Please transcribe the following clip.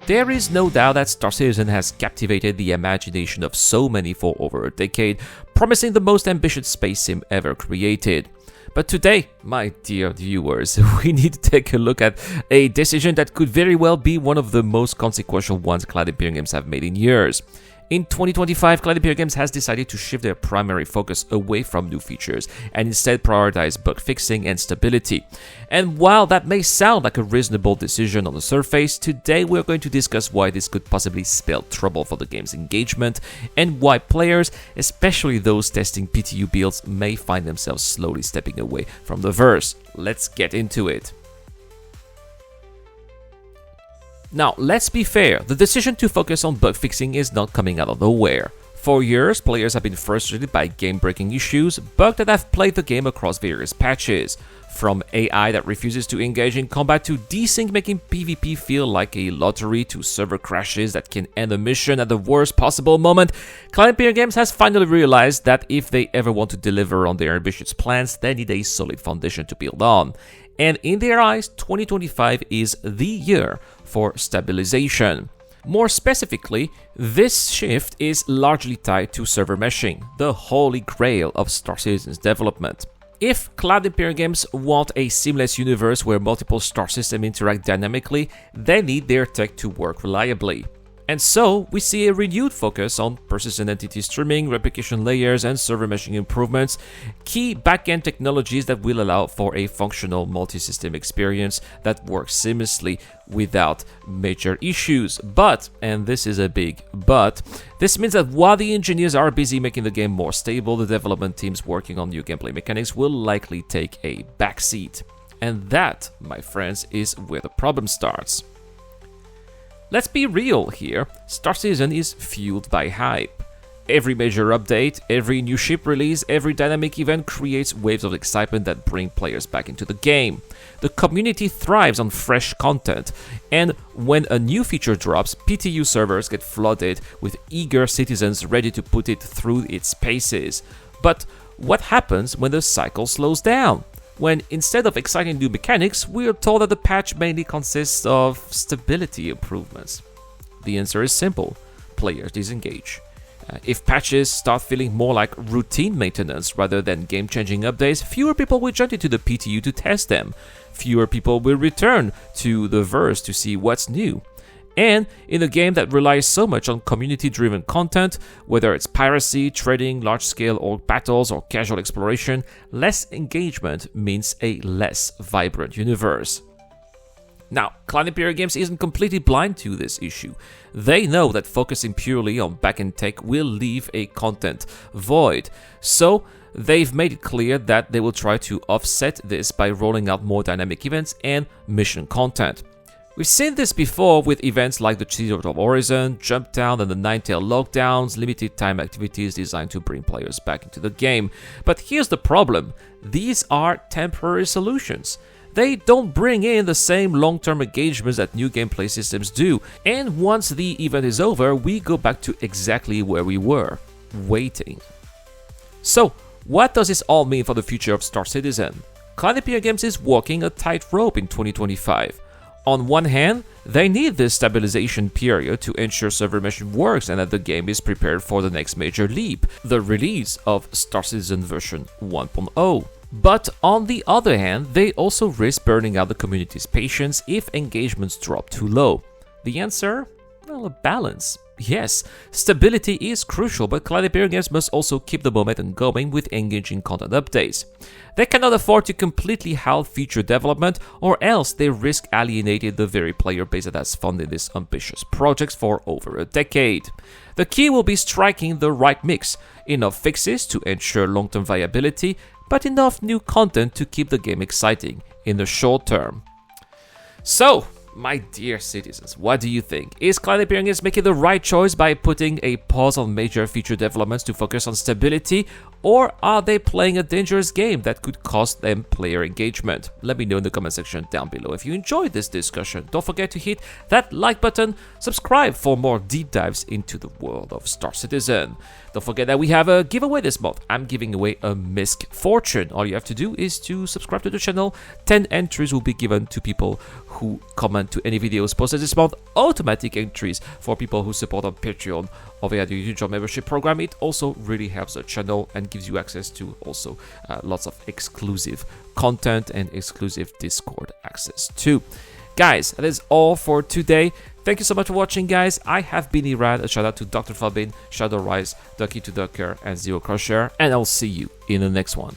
There is no doubt that Star Citizen has captivated the imagination of so many for over a decade, promising the most ambitious space sim ever created. But today, my dear viewers, we need to take a look at a decision that could very well be one of the most consequential ones Cloud Imperium Games have made in years. In 2025, Cloud Imperium Games has decided to shift their primary focus away from new features and instead prioritize bug fixing and stability. And while that may sound like a reasonable decision on the surface, today we're going to discuss why this could possibly spell trouble for the game's engagement and why players, especially those testing PTU builds, may find themselves slowly stepping away from the verse. Let's get into it. Now, let's be fair, the decision to focus on bug fixing is not coming out of nowhere. For years, players have been frustrated by game-breaking issues, bugs that have plagued the game across various patches. From AI that refuses to engage in combat to desync making PvP feel like a lottery to server crashes that can end a mission at the worst possible moment, Cloud Imperium Games has finally realized that if they ever want to deliver on their ambitious plans, they need a solid foundation to build on. And in their eyes, 2025 is the year for stabilization. More specifically, this shift is largely tied to server meshing, the holy grail of Star Citizen's development. If Cloud Imperium Games want a seamless universe where multiple star systems interact dynamically, they need their tech to work reliably. And so, we see a renewed focus on persistent entity streaming, replication layers, and server meshing improvements, key backend technologies that will allow for a functional multi-system experience that works seamlessly without major issues. But, and this is a big but, this means that while the engineers are busy making the game more stable, the development teams working on new gameplay mechanics will likely take a backseat. And that, my friends, is where the problem starts. Let's be real here, Star Citizen is fueled by hype. Every major update, every new ship release, every dynamic event creates waves of excitement that bring players back into the game. The community thrives on fresh content, and when a new feature drops, PTU servers get flooded with eager citizens ready to put it through its paces. But what happens when the cycle slows down? When instead of exciting new mechanics, we're told that the patch mainly consists of stability improvements. The answer is simple: players disengage. If patches start feeling more like routine maintenance rather than game-changing updates, fewer people will jump into the PTU to test them. Fewer people will return to the verse to see what's new. And in a game that relies so much on community-driven content, whether it's piracy, trading, large-scale org battles, or casual exploration, less engagement means a less vibrant universe. Now, Cloud Imperium Games isn't completely blind to this issue. They know that focusing purely on backend tech will leave a content void. So, they've made it clear that they will try to offset this by rolling out more dynamic events and mission content. We've seen this before with events like the Cheetah of Horizon, Jumpdown, and the Ninetale Lockdowns, limited time activities designed to bring players back into the game. But here's the problem: these are temporary solutions. They don't bring in the same long-term engagements that new gameplay systems do, and once the event is over, we go back to exactly where we were, waiting. So, what does this all mean for the future of Star Citizen? Cloud Imperium Games is walking a tightrope in 2025. On one hand, they need this stabilization period to ensure server meshing works and that the game is prepared for the next major leap, the release of Star Citizen version 1.0. But on the other hand, they also risk burning out the community's patience if engagements drop too low. The answer? Well, a balance. Yes, stability is crucial, but Cloud Imperium Games must also keep the momentum going with engaging content updates. They cannot afford to completely halt feature development, or else they risk alienating the very player base that has funded these ambitious projects for over a decade. The key will be striking the right mix: enough fixes to ensure long-term viability, but enough new content to keep the game exciting in the short term. So, my dear citizens, what do you think? Is Cloud Imperium Games making the right choice by putting a pause on major feature developments to focus on stability? Or are they playing a dangerous game that could cost them player engagement? Let me know in the comment section down below. If you enjoyed this discussion, don't forget to hit that like button, subscribe for more deep dives into the world of Star Citizen. Don't forget that we have a giveaway this month. I'm giving away a Misc Fortune. All you have to do is to subscribe to the channel. 10 entries will be given to people who comment to any videos posted this month. Automatic entries for people who support on Patreon or via the YouTube membership program. It also really helps the channel and gives you access to also lots of exclusive content and exclusive Discord access too. Guys, that is all for today. Thank you so much for watching, guys. I have been Irad. A shout out to Dr. Fabin, Shadow Rise, Ducky to Ducker, and Zero Crusher, and I'll see you in the next one.